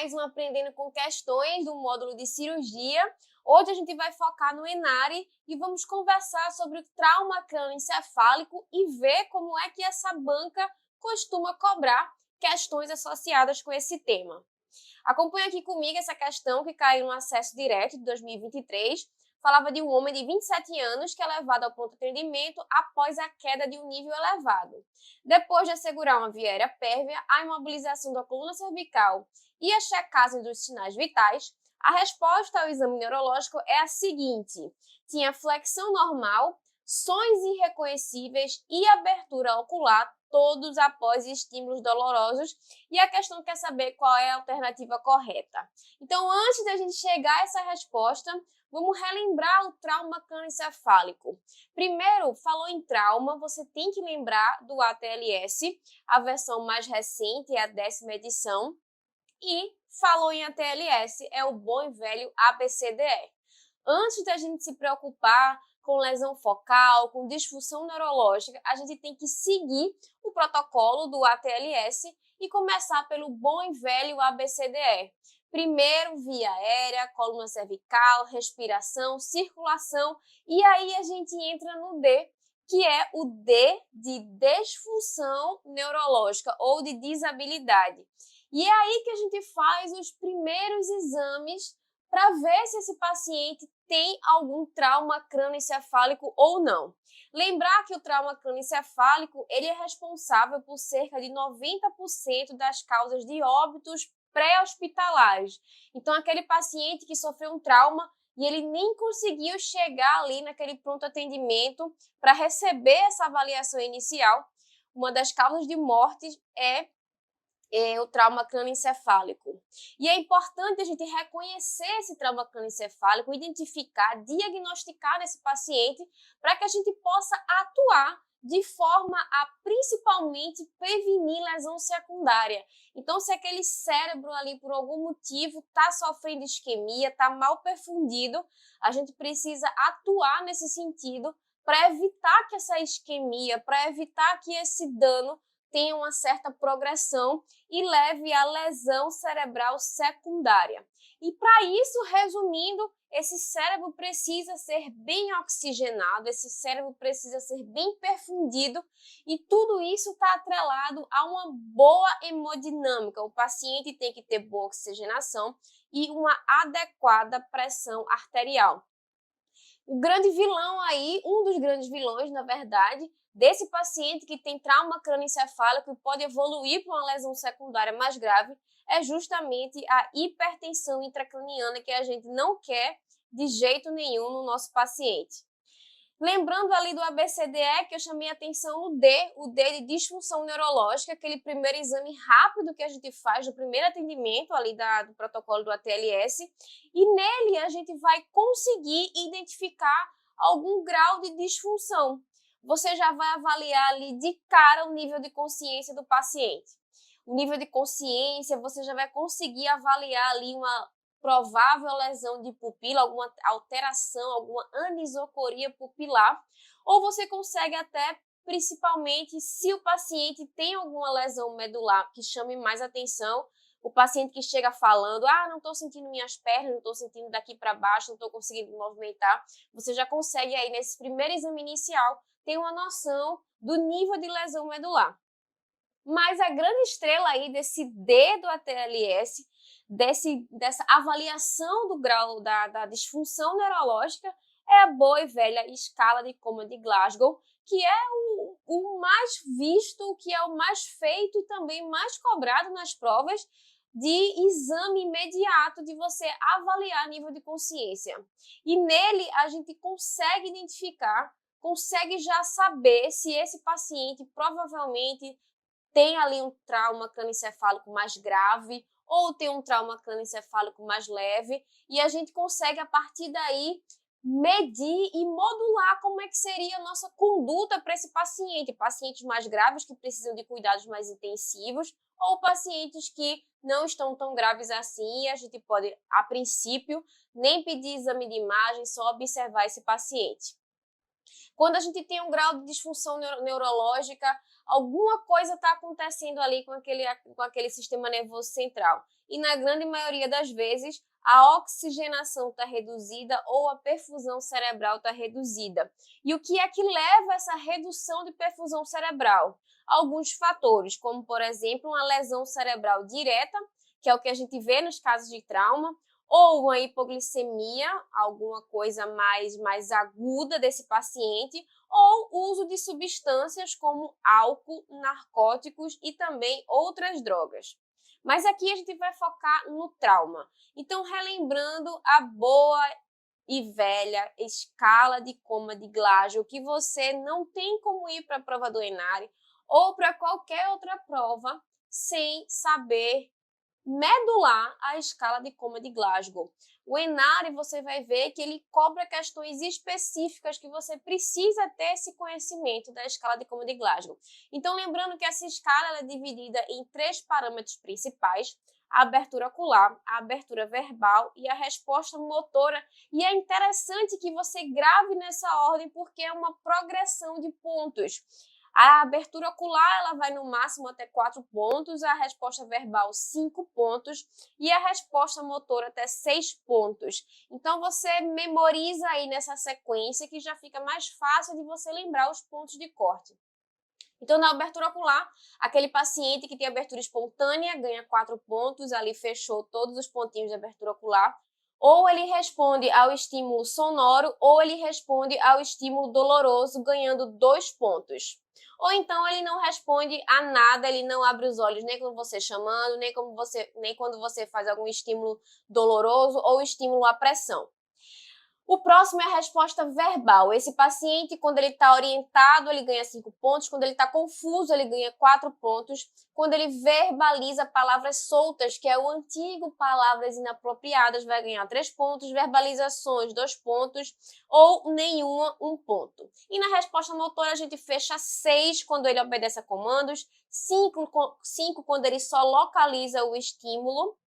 mais um Aprendendo com Questões do módulo de cirurgia. Hoje a gente vai focar no ENARE e vamos conversar sobre o trauma crânioencefálico e ver como é que essa banca costuma cobrar questões associadas com esse tema. Acompanhe aqui comigo essa questão que caiu no acesso direto de 2023. Falava de um homem de 27 anos que é levado ao pronto atendimento após a queda de um nível elevado. Depois de assegurar uma via aérea pérvia, a imobilização da coluna cervical e a checagem dos sinais vitais, a resposta ao exame neurológico é a seguinte: tinha flexão normal, sons irreconhecíveis e abertura ocular, todos após estímulos dolorosos, e a questão quer saber qual é a alternativa correta. Então, antes da gente chegar a essa resposta, vamos relembrar o trauma crânioencefálico. Primeiro, falou em trauma, você tem que lembrar do ATLS, a versão mais recente é a 10ª edição, e falou em ATLS, é o bom e velho ABCDE. Antes da gente se preocupar com lesão focal, com disfunção neurológica, a gente tem que seguir o protocolo do ATLS e começar pelo bom e velho ABCDE. Primeiro, via aérea, coluna cervical, respiração, circulação, e aí a gente entra no D, que é o D de disfunção neurológica ou de disabilidade. E é aí que a gente faz os primeiros exames para ver se esse paciente tem algum trauma crânioencefálico ou não. Lembrar que o trauma crânioencefálico ele é responsável por cerca de 90% das causas de óbitos pré-hospitalares. Então, aquele paciente que sofreu um trauma e ele nem conseguiu chegar ali naquele pronto atendimento para receber essa avaliação inicial, uma das causas de morte é o trauma crânioencefálico. E é importante a gente reconhecer esse trauma crânioencefálico, identificar, diagnosticar esse paciente para que a gente possa atuar de forma a principalmente prevenir lesão secundária. Então, se aquele cérebro ali por algum motivo está sofrendo isquemia, está mal perfundido, a gente precisa atuar nesse sentido para evitar que essa isquemia, para evitar que esse dano tenha uma certa progressão e leve à lesão cerebral secundária. E para isso, resumindo, esse cérebro precisa ser bem oxigenado, esse cérebro precisa ser bem perfundido e tudo isso está atrelado a uma boa hemodinâmica. O paciente tem que ter boa oxigenação e uma adequada pressão arterial. O grande vilão aí, um dos grandes vilões, na verdade, desse paciente que tem trauma crânioencefálico e pode evoluir para uma lesão secundária mais grave, é justamente a hipertensão intracraniana que a gente não quer de jeito nenhum no nosso paciente. Lembrando ali do ABCDE, que eu chamei a atenção no D, o D de disfunção neurológica, aquele primeiro exame rápido que a gente faz no primeiro atendimento ali do protocolo do ATLS, e nele a gente vai conseguir identificar algum grau de disfunção. Você já vai avaliar ali de cara o nível de consciência do paciente. O nível de consciência, você já vai conseguir avaliar ali uma provável lesão de pupila, alguma alteração, alguma anisocoria pupilar, ou você consegue até, principalmente, se o paciente tem alguma lesão medular que chame mais atenção, o paciente que chega falando, não estou sentindo minhas pernas, não estou sentindo daqui para baixo, não estou conseguindo movimentar, você já consegue aí, nesse primeiro exame inicial, ter uma noção do nível de lesão medular. Mas a grande estrela aí desse D do ATLS, dessa avaliação do grau da disfunção neurológica, é a boa e velha escala de coma de Glasgow, que é o mais visto, que é o mais feito e também mais cobrado nas provas de exame imediato de você avaliar nível de consciência. E nele a gente consegue identificar, consegue já saber se esse paciente provavelmente tem ali um trauma crânioencefálico mais grave ou tem um trauma crânioencefálico mais leve, e a gente consegue, a partir daí, medir e modular como é que seria a nossa conduta para esse paciente. Pacientes mais graves que precisam de cuidados mais intensivos ou pacientes que não estão tão graves assim, e a gente pode, a princípio, nem pedir exame de imagem, só observar esse paciente. Quando a gente tem um grau de disfunção neurológica, alguma coisa está acontecendo ali com aquele sistema nervoso central. E na grande maioria das vezes, a oxigenação está reduzida ou a perfusão cerebral está reduzida. E o que é que leva a essa redução de perfusão cerebral? Alguns fatores, como por exemplo, uma lesão cerebral direta, que é o que a gente vê nos casos de trauma, ou uma hipoglicemia, alguma coisa mais aguda desse paciente, ou uso de substâncias como álcool, narcóticos e também outras drogas. Mas aqui a gente vai focar no trauma. Então, relembrando a boa e velha escala de coma de Glasgow, que você não tem como ir para a prova do ENARI ou para qualquer outra prova sem saber medular a escala de coma de Glasgow. O ENARI, você vai ver que ele cobra questões específicas que você precisa ter esse conhecimento da escala de coma de Glasgow. Então, lembrando que essa escala ela é dividida em 3 parâmetros principais: a abertura ocular, a abertura verbal e a resposta motora. E é interessante que você grave nessa ordem porque é uma progressão de pontos. A abertura ocular ela vai no máximo até 4 pontos, a resposta verbal 5 pontos e a resposta motora até 6 pontos. Então você memoriza aí nessa sequência que já fica mais fácil de você lembrar os pontos de corte. Então, na abertura ocular, aquele paciente que tem abertura espontânea ganha 4 pontos, ali fechou todos os pontinhos de abertura ocular. Ou ele responde ao estímulo sonoro, ou ele responde ao estímulo doloroso, ganhando 2 pontos. Ou então ele não responde a nada, ele não abre os olhos nem quando você chamando, nem quando você faz algum estímulo doloroso ou estímulo à pressão. O próximo é a resposta verbal. Esse paciente, quando ele está orientado, ele ganha 5 pontos. Quando ele está confuso, ele ganha 4 pontos. Quando ele verbaliza palavras soltas, que é o antigo palavras inapropriadas, vai ganhar 3 pontos. Verbalizações, 2 pontos. Ou nenhuma, 1 ponto. E na resposta motora, a gente fecha 6 quando ele obedece a comandos. 5 quando ele só localiza o estímulo.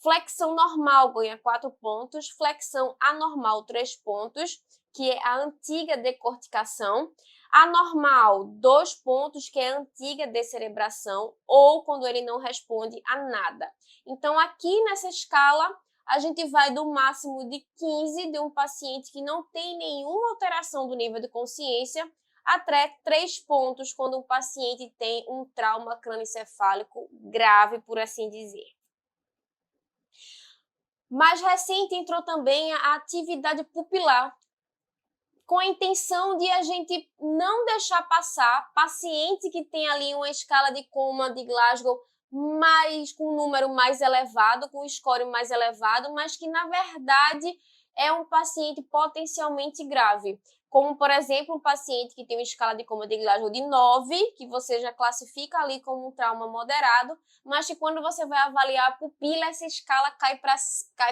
Flexão normal ganha 4 pontos, flexão anormal 3 pontos, que é a antiga decorticação. Anormal, 2 pontos, que é a antiga descerebração, ou quando ele não responde a nada. Então, aqui nessa escala, a gente vai do máximo de 15 de um paciente que não tem nenhuma alteração do nível de consciência, até 3 pontos quando um paciente tem um trauma crânioencefálico grave, por assim dizer. Mais recente entrou também a atividade pupilar, com a intenção de a gente não deixar passar paciente que tem ali uma escala de coma de Glasgow com um número mais elevado, com um score mais elevado, mas que na verdade é um paciente potencialmente grave. Como, por exemplo, um paciente que tem uma escala de coma de Glasgow de 9, que você já classifica ali como um trauma moderado, mas que quando você vai avaliar a pupila, essa escala cai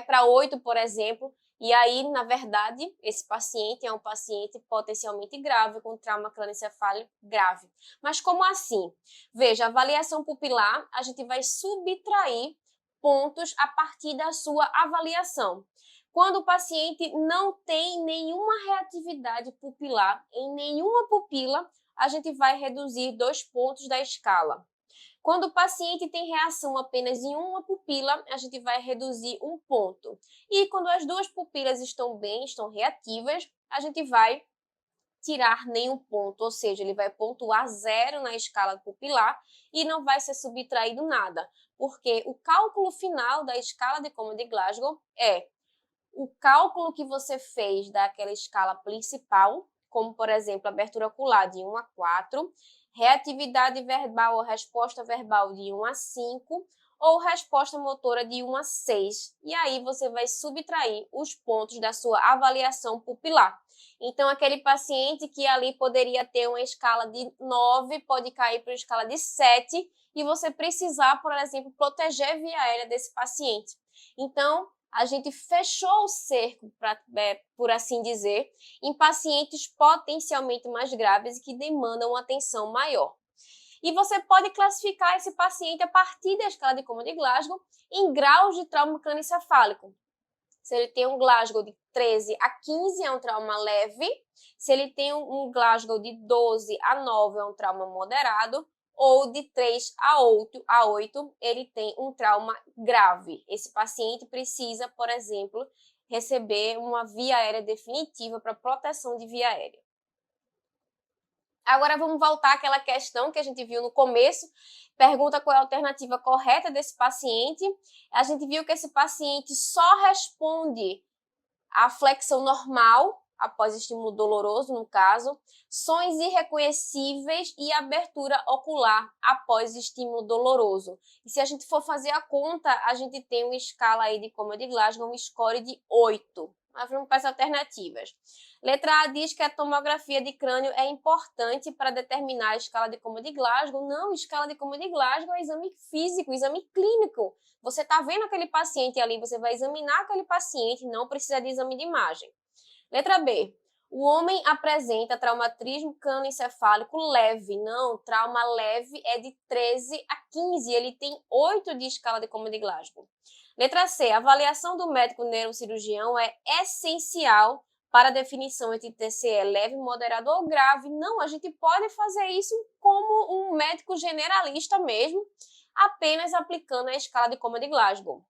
para 8, por exemplo, e aí, na verdade, esse paciente é um paciente potencialmente grave, com trauma crânioencefálico grave. Mas como assim? Veja, a avaliação pupilar, a gente vai subtrair pontos a partir da sua avaliação. Quando o paciente não tem nenhuma reatividade pupilar em nenhuma pupila, a gente vai reduzir 2 pontos da escala. Quando o paciente tem reação apenas em uma pupila, a gente vai reduzir 1 ponto. E quando as 2 pupilas estão bem, estão reativas, a gente vai tirar nenhum ponto, ou seja, ele vai pontuar 0 na escala pupilar e não vai ser subtraído nada, porque o cálculo final da escala de coma de Glasgow é o cálculo que você fez daquela escala principal, como por exemplo, abertura ocular de 1 a 4, reatividade verbal ou resposta verbal de 1 a 5, ou resposta motora de 1 a 6. E aí você vai subtrair os pontos da sua avaliação pupilar. Então, aquele paciente que ali poderia ter uma escala de 9, pode cair para uma escala de 7, e você precisar, por exemplo, proteger a via aérea desse paciente. Então, a gente fechou o cerco, por assim dizer, em pacientes potencialmente mais graves e que demandam uma atenção maior. E você pode classificar esse paciente a partir da escala de coma de Glasgow em graus de trauma crânioencefálico. Se ele tem um Glasgow de 13 a 15, é um trauma leve. Se ele tem um Glasgow de 12 a 9, é um trauma moderado. Ou de 3 a 8, ele tem um trauma grave. Esse paciente precisa, por exemplo, receber uma via aérea definitiva para proteção de via aérea. Agora vamos voltar àquela questão que a gente viu no começo. Pergunta qual é a alternativa correta desse paciente. A gente viu que esse paciente só responde à flexão normal, após estímulo doloroso, no caso, sons irreconhecíveis e abertura ocular após estímulo doloroso. E se a gente for fazer a conta, a gente tem uma escala aí de coma de Glasgow, um score de 8. Mas vamos para as alternativas. Letra A diz que a tomografia de crânio é importante para determinar a escala de coma de Glasgow. Não, escala de coma de Glasgow é exame físico, exame clínico. Você está vendo aquele paciente ali, você vai examinar aquele paciente, não precisa de exame de imagem. Letra B. O homem apresenta traumatismo crânioencefálico leve. Não, trauma leve é de 13 a 15. Ele tem 8 de escala de coma de Glasgow. Letra C. A avaliação do médico neurocirurgião é essencial para a definição entre TCE leve, moderado ou grave. Não, a gente pode fazer isso como um médico generalista mesmo, apenas aplicando a escala de coma de Glasgow.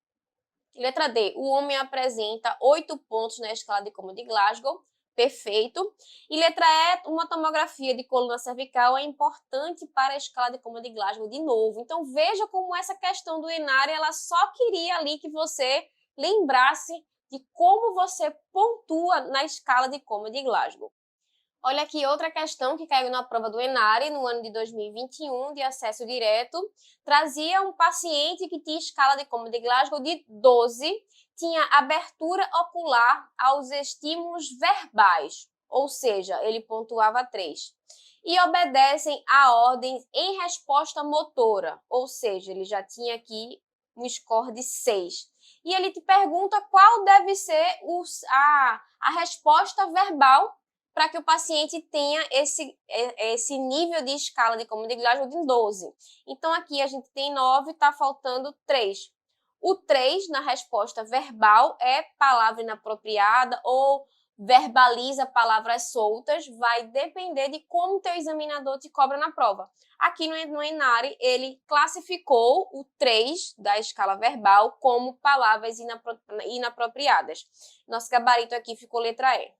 Letra D. O homem apresenta 8 pontos na escala de coma de Glasgow. Perfeito. E letra E, uma tomografia de coluna cervical é importante para a escala de coma de Glasgow de novo. Então veja como essa questão do Inari, ela só queria ali que você lembrasse de como você pontua na escala de coma de Glasgow. Olha aqui outra questão que caiu na prova do Enare no ano de 2021, de acesso direto. Trazia um paciente que tinha escala de coma de Glasgow de 12, tinha abertura ocular aos estímulos verbais, ou seja, ele pontuava 3. E obedecem a ordens em resposta motora, ou seja, ele já tinha aqui um score de 6. E ele te pergunta qual deve ser a resposta verbal para que o paciente tenha esse nível de escala de coma de Glasgow de 12. Então, aqui a gente tem 9, está faltando 3. O 3, na resposta verbal, é palavra inapropriada ou verbaliza palavras soltas, vai depender de como o teu examinador te cobra na prova. Aqui no Enare, ele classificou o 3 da escala verbal como palavras inapropriadas. Nosso gabarito aqui ficou letra E.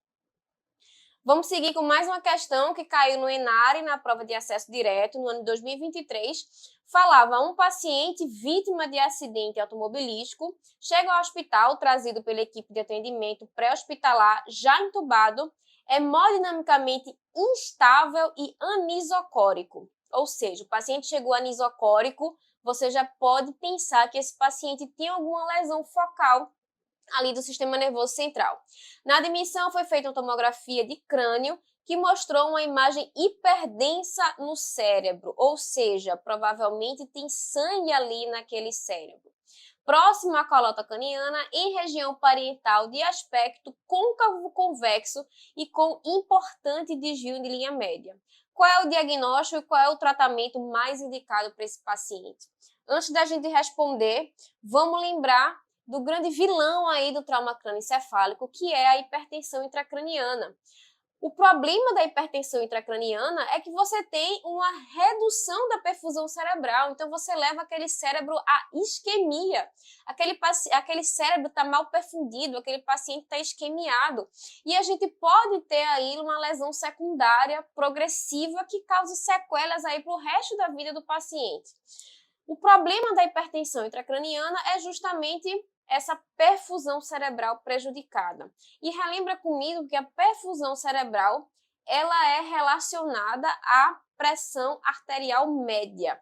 Vamos seguir com mais uma questão que caiu no Enare na prova de acesso direto no ano de 2023. Falava um paciente vítima de acidente automobilístico chega ao hospital trazido pela equipe de atendimento pré-hospitalar já entubado, hemodinamicamente instável e anisocórico. Ou seja, o paciente chegou anisocórico, você já pode pensar que esse paciente tem alguma lesão focal ali do sistema nervoso central. Na admissão foi feita uma tomografia de crânio que mostrou uma imagem hiperdensa no cérebro, ou seja, provavelmente tem sangue ali naquele cérebro. Próximo à calota craniana, em região parietal de aspecto côncavo-convexo e com importante desvio de linha média. Qual é o diagnóstico e qual é o tratamento mais indicado para esse paciente? Antes da gente responder, vamos lembrar do grande vilão aí do trauma crânioencefálico, que é a hipertensão intracraniana. O problema da hipertensão intracraniana é que você tem uma redução da perfusão cerebral, então você leva aquele cérebro à isquemia. Aquele cérebro está mal perfundido, aquele paciente está isquemiado. E a gente pode ter aí uma lesão secundária progressiva que cause sequelas aí para o resto da vida do paciente. O problema da hipertensão intracraniana é justamente essa perfusão cerebral prejudicada. E relembra comigo que a perfusão cerebral ela é relacionada à pressão arterial média.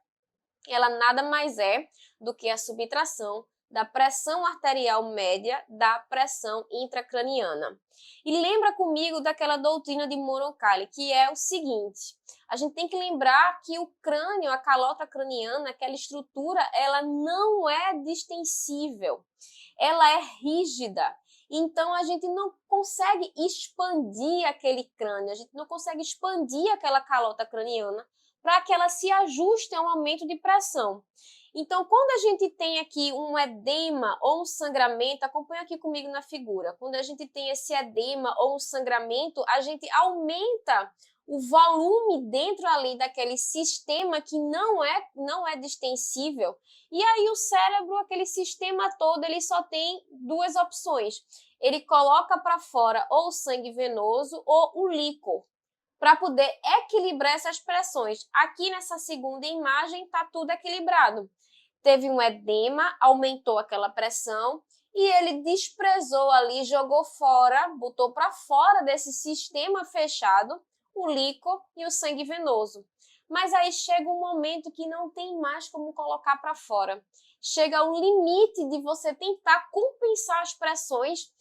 Ela nada mais é do que a subtração da pressão arterial média da pressão intracraniana. E lembra comigo daquela doutrina de Monocalle, que é o seguinte: a gente tem que lembrar que o crânio, a calota craniana, aquela estrutura, ela não é distensível, ela é rígida. Então, a gente não consegue expandir aquele crânio, a gente não consegue expandir aquela calota craniana para que ela se ajuste a um aumento de pressão. Então, quando a gente tem aqui um edema ou um sangramento, acompanha aqui comigo na figura. Quando a gente tem esse edema ou um sangramento, a gente aumenta o volume dentro ali daquele sistema que não é distensível. E aí o cérebro, aquele sistema todo, ele só tem duas opções. Ele coloca para fora ou o sangue venoso ou o líquor, para poder equilibrar essas pressões. Aqui nessa segunda imagem está tudo equilibrado. Teve um edema, aumentou aquela pressão e ele desprezou ali, jogou fora, botou para fora desse sistema fechado o líquor e o sangue venoso. Mas aí chega um momento que não tem mais como colocar para fora. Chega o limite de você tentar compensar as pressões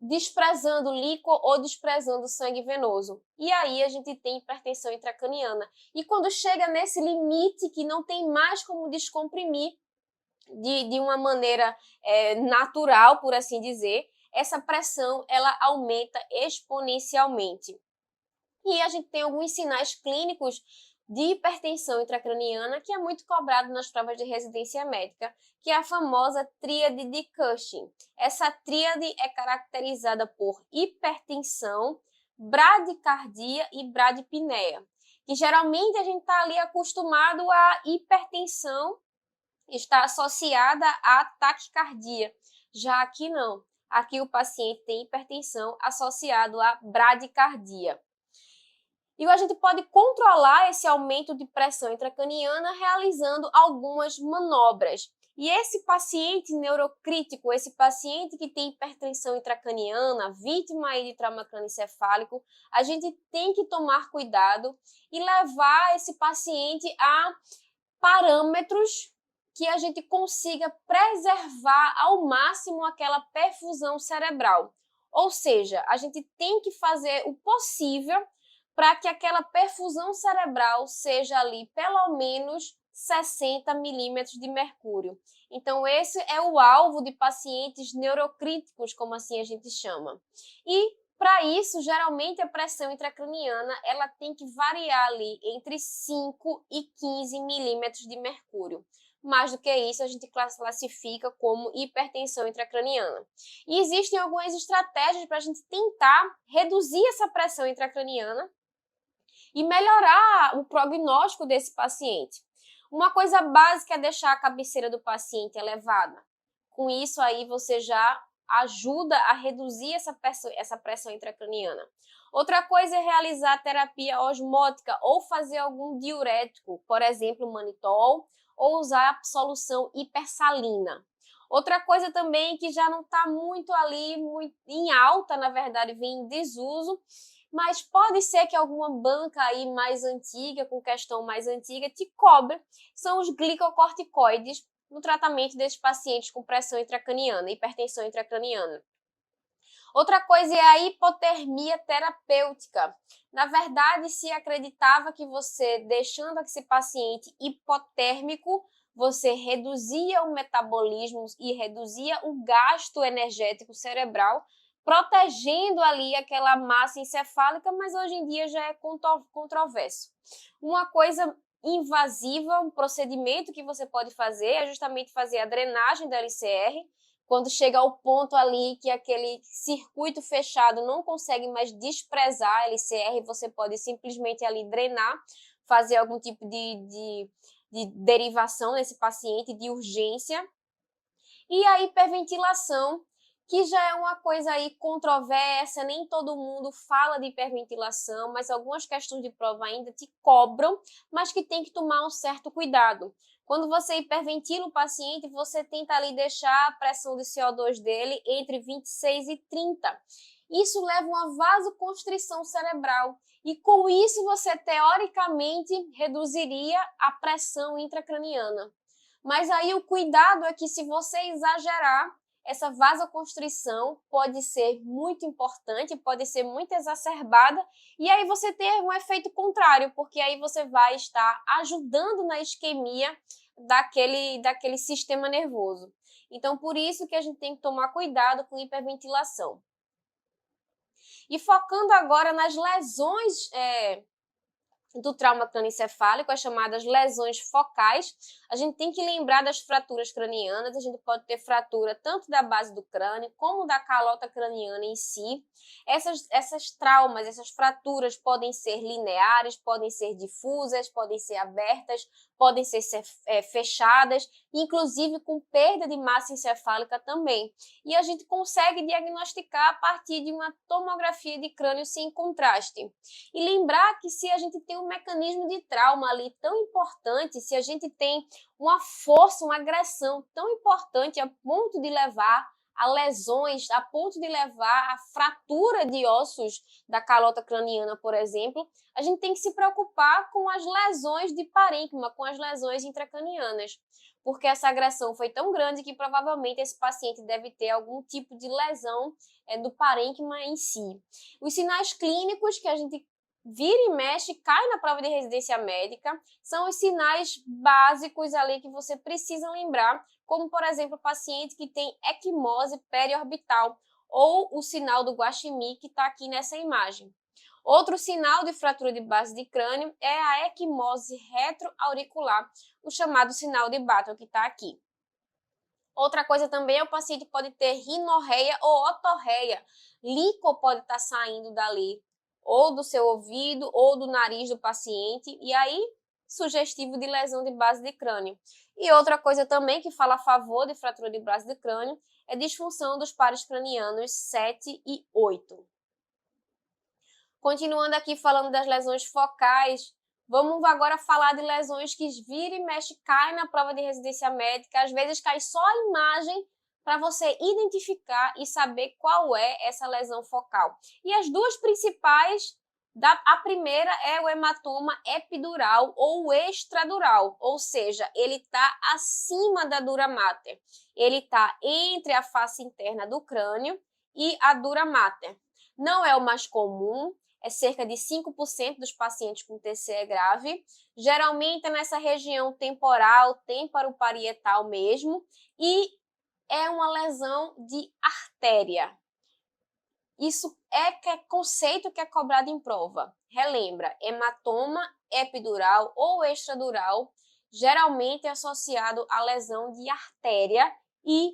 desprezando o líquor ou desprezando o sangue venoso. E aí a gente tem hipertensão intracraniana. E quando chega nesse limite que não tem mais como descomprimir de uma maneira natural, por assim dizer, essa pressão ela aumenta exponencialmente. E a gente tem alguns sinais clínicos de hipertensão intracraniana que é muito cobrado nas provas de residência médica, que é a famosa tríade de Cushing. Essa tríade é caracterizada por hipertensão, bradicardia e bradipneia. Que geralmente a gente está ali acostumado a hipertensão está associada à taquicardia. Já aqui não. Aqui o paciente tem hipertensão associado à bradicardia. E a gente pode controlar esse aumento de pressão intracraniana realizando algumas manobras. E esse paciente neurocrítico, esse paciente que tem hipertensão intracraniana, vítima aí de trauma crânioencefálico, a gente tem que tomar cuidado e levar esse paciente a parâmetros que a gente consiga preservar ao máximo aquela perfusão cerebral. Ou seja, a gente tem que fazer o possível para que aquela perfusão cerebral seja ali pelo menos 60 milímetros de mercúrio. Então, esse é o alvo de pacientes neurocríticos, como assim a gente chama. E, para isso, geralmente a pressão intracraniana ela tem que variar ali entre 5 e 15 milímetros de mercúrio. Mais do que isso, a gente classifica como hipertensão intracraniana. E existem algumas estratégias para a gente tentar reduzir essa pressão intracraniana e melhorar o prognóstico desse paciente. Uma coisa básica é deixar a cabeceira do paciente elevada. Com isso aí você já ajuda a reduzir essa pressão intracraniana. Outra coisa é realizar terapia osmótica ou fazer algum diurético, por exemplo, manitol, ou usar solução hipersalina. Outra coisa também que já não está muito ali, muito em alta, na verdade, vem em desuso, mas pode ser que alguma banca aí mais antiga, com questão mais antiga, te cobre, são os glicocorticoides no tratamento desses pacientes com pressão intracraniana, hipertensão intracraniana. Outra coisa é a hipotermia terapêutica. Na verdade, se acreditava que você, deixando esse paciente hipotérmico, você reduzia o metabolismo e reduzia o gasto energético cerebral, protegendo ali aquela massa encefálica, mas hoje em dia já é controverso. Uma coisa invasiva, um procedimento que você pode fazer é justamente fazer a drenagem da LCR, quando chega ao ponto ali que aquele circuito fechado não consegue mais desprezar a LCR, você pode simplesmente ali drenar, fazer algum tipo de derivação nesse paciente, de urgência. E a hiperventilação, que já é uma coisa aí controversa, nem todo mundo fala de hiperventilação, mas algumas questões de prova ainda te cobram, mas que tem que tomar um certo cuidado. Quando você hiperventila o paciente, você tenta ali deixar a pressão de CO2 dele entre 26 e 30. Isso leva a uma vasoconstrição cerebral e com isso você teoricamente reduziria a pressão intracraniana. Mas aí o cuidado é que se você exagerar, essa vasoconstrição pode ser muito importante, pode ser muito exacerbada, e aí você ter um efeito contrário, porque aí você vai estar ajudando na isquemia daquele sistema nervoso. Então, por isso que a gente tem que tomar cuidado com hiperventilação. E focando agora nas lesões do trauma crânioencefálico, as chamadas lesões focais. A gente tem que lembrar das fraturas cranianas. A gente pode ter fratura tanto da base do crânio como da calota craniana em si. Essas traumas, essas fraturas podem ser lineares, podem ser difusas, podem ser abertas, podem ser fechadas, inclusive com perda de massa encefálica também. E a gente consegue diagnosticar a partir de uma tomografia de crânio sem contraste. E lembrar que se a gente tem um mecanismo de trauma ali tão importante, se a gente tem uma força, uma agressão tão importante a ponto de levar a lesões, a ponto de levar a fratura de ossos da calota craniana, por exemplo, a gente tem que se preocupar com as lesões de parênquima, com as lesões intracranianas, porque essa agressão foi tão grande que provavelmente esse paciente deve ter algum tipo de lesão do parênquima em si. Os sinais clínicos que a gente vira e mexe, cai na prova de residência médica, são os sinais básicos ali que você precisa lembrar, como, por exemplo, o paciente que tem equimose periorbital ou o sinal do Guaxinim que está aqui nessa imagem. Outro sinal de fratura de base de crânio é a equimose retroauricular, o chamado sinal de Battle, que está aqui. Outra coisa também é o paciente pode ter rinorreia ou otorreia. Líquor pode estar saindo dali, ou do seu ouvido, ou do nariz do paciente, e aí sugestivo de lesão de base de crânio. E outra coisa também que fala a favor de fratura de base de crânio é disfunção dos pares cranianos 7 e 8. Continuando aqui falando das lesões focais, vamos agora falar de lesões que vira e mexe, cai na prova de residência médica, às vezes cai só a imagem para você identificar e saber qual é essa lesão focal. E as duas principais, a primeira é o hematoma epidural ou extradural, ou seja, ele está acima da dura mater. Ele está entre a face interna do crânio e a dura mater. Não é o mais comum, é cerca de 5% dos pacientes com TCE grave. Geralmente é nessa região temporal, temporoparietal mesmo, e é uma lesão de artéria. Isso é conceito que é cobrado em prova. Relembra, hematoma epidural ou extradural geralmente é associado à lesão de artéria e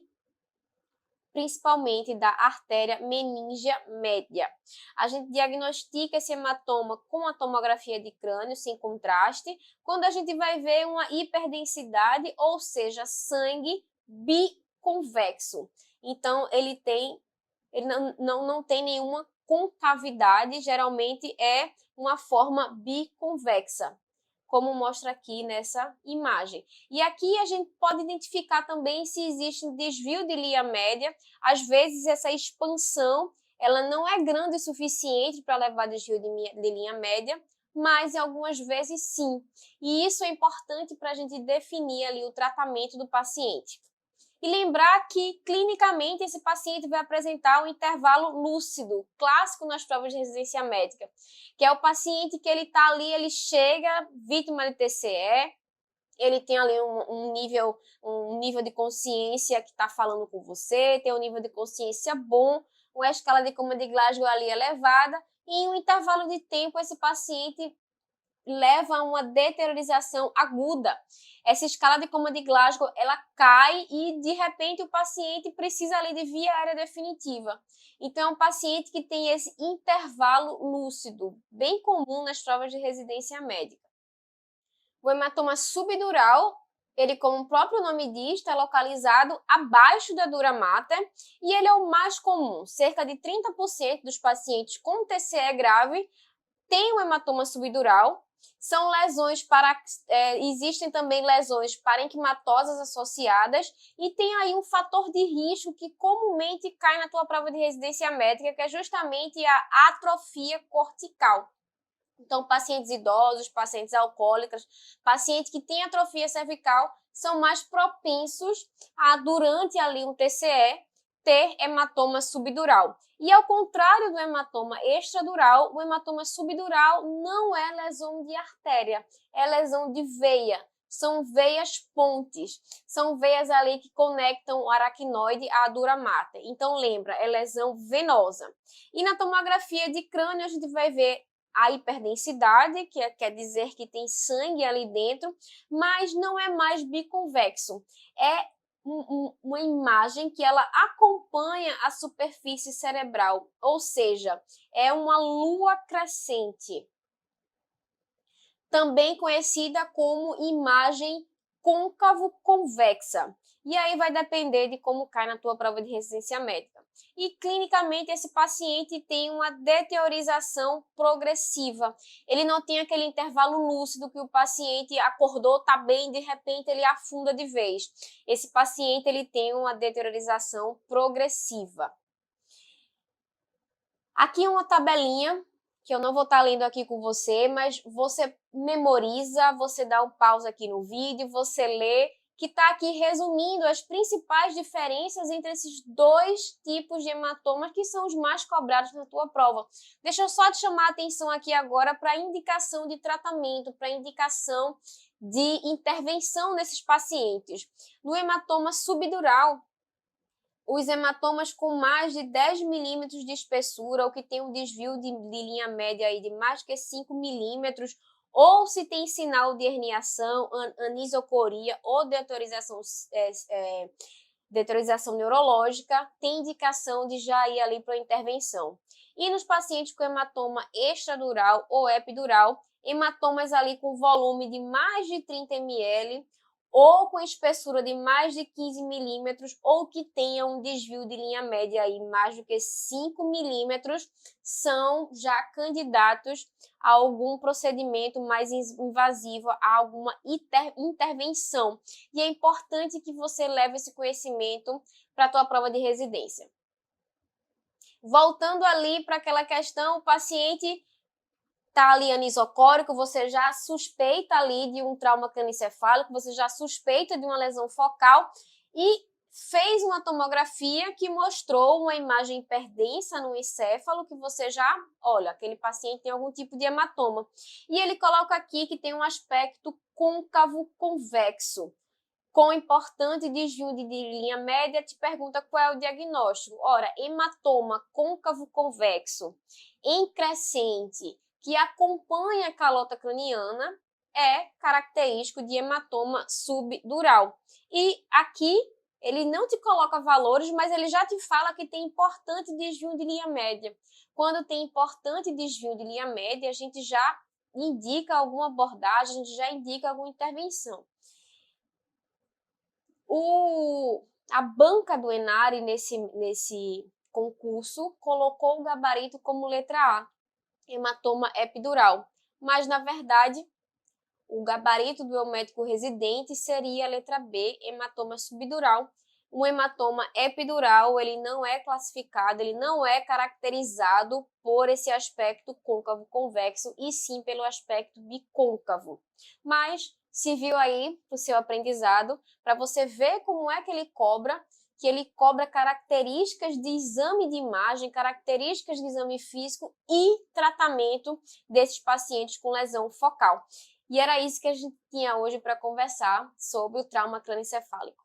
principalmente da artéria meníngea média. A gente diagnostica esse hematoma com a tomografia de crânio sem contraste, quando a gente vai ver uma hiperdensidade, ou seja, sangue biconvexo. Então, ele não tem nenhuma concavidade, geralmente é uma forma biconvexa, como mostra aqui nessa imagem. E aqui a gente pode identificar também se existe um desvio de linha média. Às vezes essa expansão ela não é grande o suficiente para levar desvio de linha média, mas algumas vezes sim. E isso é importante para a gente definir ali o tratamento do paciente. E lembrar que, clinicamente, esse paciente vai apresentar um intervalo lúcido, clássico nas provas de residência médica, que é o paciente que ele está ali, ele chega vítima de TCE, ele tem ali um nível de consciência que está falando com você, tem um nível de consciência bom, uma escala de coma de Glasgow ali elevada, e em um intervalo de tempo esse paciente leva a uma deteriorização aguda. Essa escala de coma de Glasgow, ela cai e, de repente, o paciente precisa ali de via aérea definitiva. Então, é um paciente que tem esse intervalo lúcido, bem comum nas provas de residência médica. O hematoma subdural, ele, como o próprio nome diz, está localizado abaixo da dura mater e ele é o mais comum. Cerca de 30% dos pacientes com TCE grave têm um hematoma subdural. São lesões existem também lesões parenquimatosas associadas e tem aí um fator de risco que comumente cai na tua prova de residência médica, que é justamente a atrofia cortical. Então, pacientes idosos, pacientes alcoólicos, pacientes que têm atrofia cervical são mais propensos a, durante ali um TCE, ter hematoma subdural. E ao contrário do hematoma extradural, o hematoma subdural não é lesão de artéria, é lesão de veia. São veias pontes, são veias ali que conectam o aracnoide à dura mater. Então lembra, é lesão venosa. E na tomografia de crânio a gente vai ver a hiperdensidade, quer dizer que tem sangue ali dentro, mas não é mais biconvexo. É uma imagem que ela acompanha a superfície cerebral, ou seja, é uma lua crescente, também conhecida como imagem côncavo-convexa. E aí vai depender de como cai na tua prova de residência médica. E clinicamente esse paciente tem uma deteriorização progressiva. Ele não tem aquele intervalo lúcido que o paciente acordou, tá bem, de repente ele afunda de vez. Esse paciente ele tem uma deteriorização progressiva. Aqui é uma tabelinha que eu não vou estar lendo aqui com você, mas você memoriza, você dá um pause aqui no vídeo, você lê, que está aqui resumindo as principais diferenças entre esses dois tipos de hematomas que são os mais cobrados na tua prova. Deixa eu só te chamar a atenção aqui agora para a indicação de tratamento, para a indicação de intervenção nesses pacientes. No hematoma subdural, os hematomas com mais de 10 milímetros de espessura ou que tem um desvio de linha média aí de mais que 5 milímetros, ou se tem sinal de herniação, anisocoria ou deteriorização neurológica, tem indicação de já ir ali para a intervenção. E nos pacientes com hematoma extradural ou epidural, hematomas ali com volume de mais de 30 ml, ou com espessura de mais de 15 milímetros, ou que tenha um desvio de linha média aí mais do que 5 milímetros, são já candidatos a algum procedimento mais invasivo, a alguma intervenção. E é importante que você leve esse conhecimento para a tua prova de residência. Voltando ali para aquela questão, o paciente está ali anisocórico, você já suspeita ali de um trauma cranioencefálico, você já suspeita de uma lesão focal e fez uma tomografia que mostrou uma imagem hiperdensa no encéfalo, que você já, olha, aquele paciente tem algum tipo de hematoma. E ele coloca aqui que tem um aspecto côncavo-convexo, com importante desvio de linha média, te pergunta qual é o diagnóstico. Ora, hematoma côncavo-convexo em crescente, que acompanha a calota craniana, é característico de hematoma subdural. E aqui ele não te coloca valores, mas ele já te fala que tem importante desvio de linha média. Quando tem importante desvio de linha média, a gente já indica alguma abordagem, a gente já indica alguma intervenção. A banca do Enare nesse concurso colocou o gabarito como letra A, hematoma epidural, mas na verdade o gabarito do biomédico residente seria a letra B, hematoma subdural. O hematoma epidural, ele não é classificado, ele não é caracterizado por esse aspecto côncavo-convexo e sim pelo aspecto bicôncavo. Mas serviu aí para o seu aprendizado, para você ver como é que ele cobra características de exame de imagem, características de exame físico e tratamento desses pacientes com lesão focal. E era isso que a gente tinha hoje para conversar sobre o trauma crânioencefálico.